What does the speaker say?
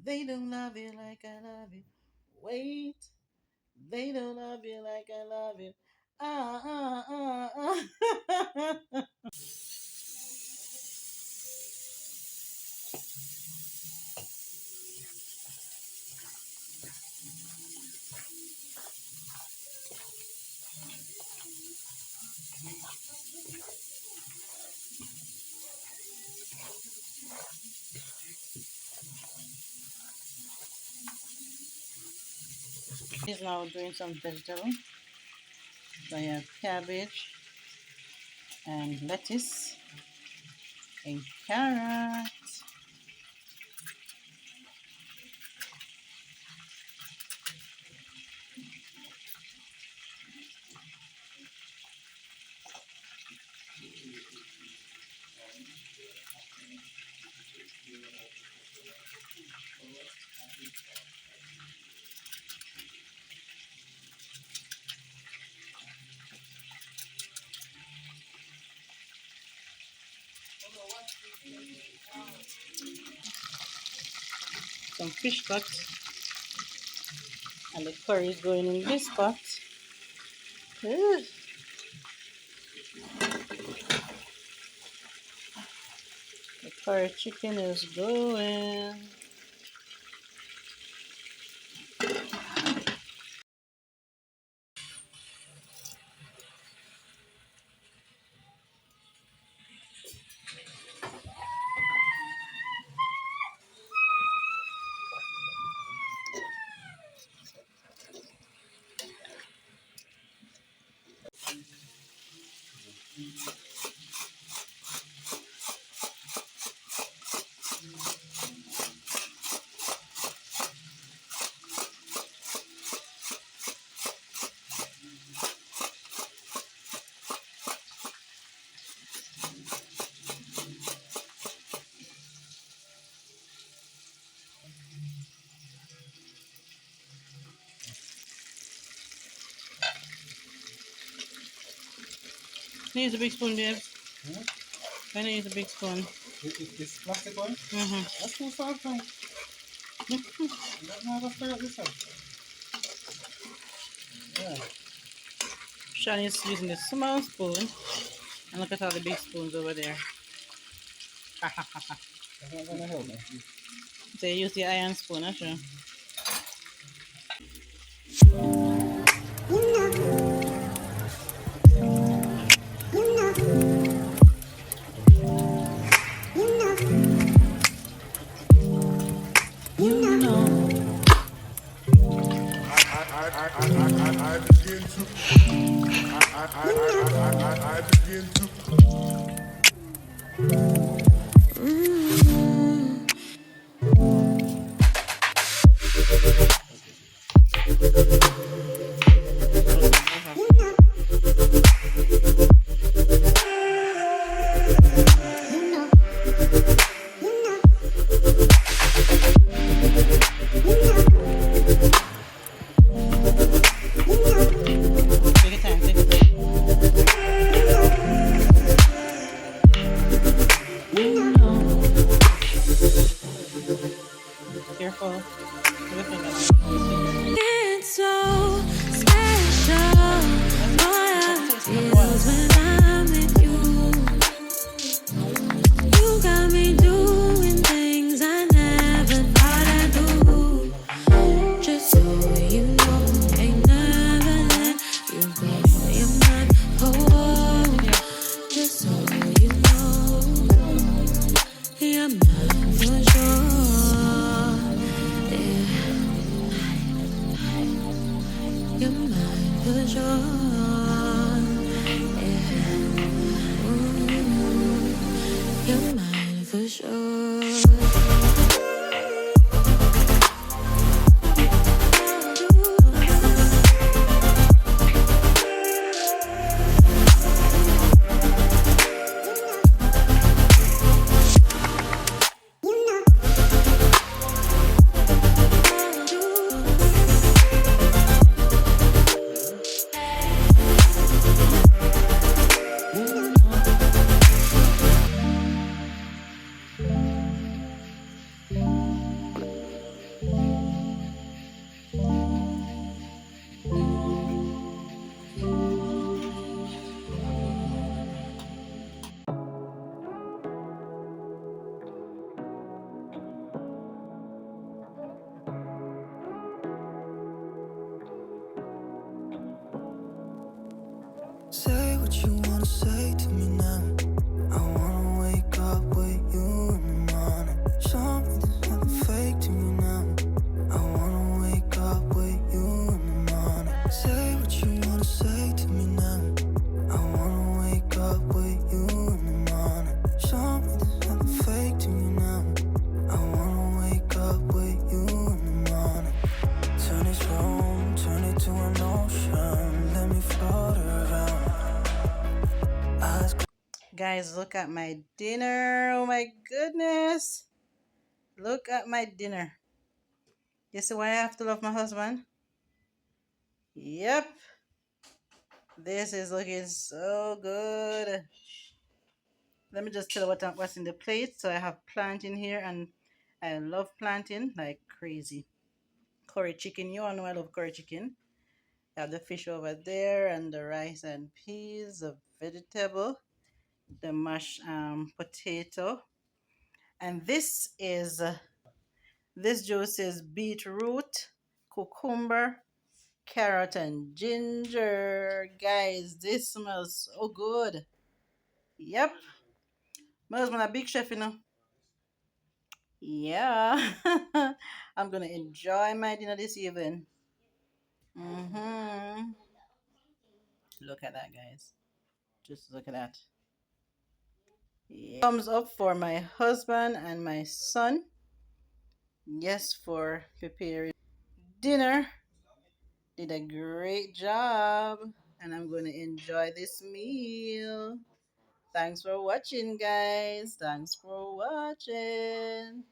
They don't love you like I love you. Wait, they don't love you like I love you. Ah, ah, ah, ah. He's now doing some vegetable. So I have cabbage and lettuce and carrot. Some fish cut, and the curry is going in this pot. Ugh. The curry chicken is going. Use a big spoon, Dave. Hmm? Can I use a big spoon? This plastic one? Mm-hmm. That's too soft, man. No, let's figure out this one. Yeah. Shani is using the small spoon. And look at all the big spoons over there. That's not gonna help me. So you use the iron spoon, huh, sure? I begin to I begin Take your time, take your time. Careful. Everything else. It's so special. Boy, I feels when I'm with you. You got me doing things I never thought I'd do. Just so you know, ain't never let you go. You're my whole. Just so you know, you're mine for sure. You're mine for sure. Yeah. You're mine for sure. what you wanna say to me now. I wanna wake up with you in the morning. Show me there's nothing fake to me now. I wanna wake up with you in the morning. Say what you wanna say to me now. I wanna wake up with you in the morning. Show me there's nothing fake to me now. I wanna wake up with you in the morning. Turn this room, turn it to an ocean. Let me float around. Eyes Guys, look at my dinner. Oh my goodness. Look at my dinner. You see why I have to love my husband? Yep. This is looking so good. Let me just tell you what's in the plate. So I have plantain here, and I love plantain like crazy. Curry chicken. You all know I love curry chicken. I have the fish over there, and the rice and peas, the vegetable, the mashed potato. And this juice is beetroot, cucumber, carrot, and ginger. Guys, this smells so good. Yep. My husband a big chef, you know. Yeah. I'm gonna enjoy my dinner this evening. Look at that, guys. Just look at that. Yeah. Thumbs up for my husband and my son. Yes, for preparing dinner. Did a great job, and I'm going to enjoy this meal. Thanks for watching, guys. Thanks for watching.